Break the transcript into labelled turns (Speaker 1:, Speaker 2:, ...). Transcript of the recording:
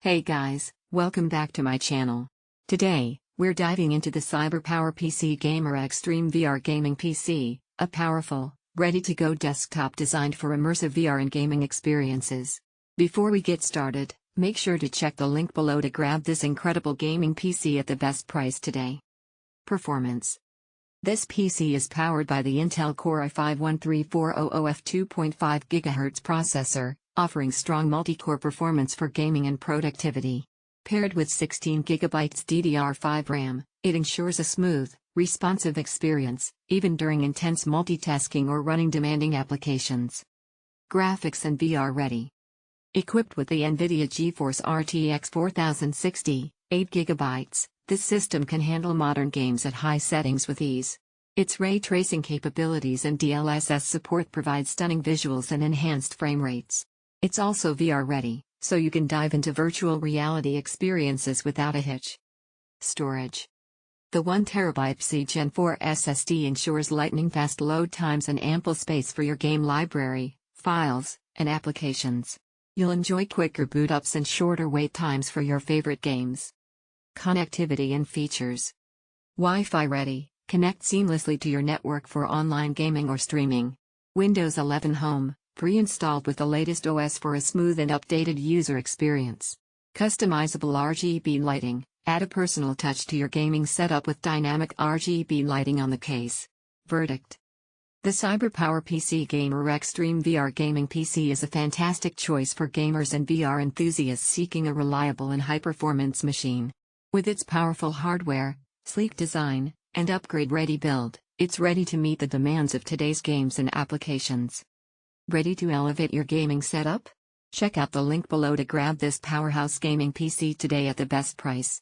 Speaker 1: Hey guys, welcome back to my channel. Today, we're diving into the CyberPowerPC Gamer Xtreme VR Gaming PC, a powerful, ready-to-go desktop designed for immersive VR and gaming experiences. Before we get started, make sure to check the link below to grab this incredible gaming PC at the best price today. Performance. This PC is powered by the Intel Core i5-13400F 2.5GHz processor, offering strong multi-core performance for gaming and productivity. Paired with 16GB DDR5 RAM, it ensures a smooth, responsive experience, even during intense multitasking or running demanding applications. Graphics and VR ready. Equipped with the NVIDIA GeForce RTX 4060, 8GB, this system can handle modern games at high settings with ease. Its ray tracing capabilities and DLSS support provide stunning visuals and enhanced frame rates. It's also VR ready, so you can dive into virtual reality experiences without a hitch. Storage. The 1TB PCIe Gen4 SSD ensures lightning-fast load times and ample space for your game library, files, and applications. You'll enjoy quicker boot-ups and shorter wait times for your favorite games. Connectivity and features. Wi-Fi Ready, connect seamlessly to your network for online gaming or streaming. Windows 11 Home, pre-installed with the latest OS for a smooth and updated user experience. Customizable RGB lighting, add a personal touch to your gaming setup with dynamic RGB lighting on the case. Verdict. The CyberPowerPC Gamer Xtreme VR Gaming PC is a fantastic choice for gamers and VR enthusiasts seeking a reliable and high-performance machine. With its powerful hardware, sleek design, and upgrade-ready build, it's ready to meet the demands of today's games and applications. Ready to elevate your gaming setup? Check out the link below to grab this powerhouse gaming PC today at the best price.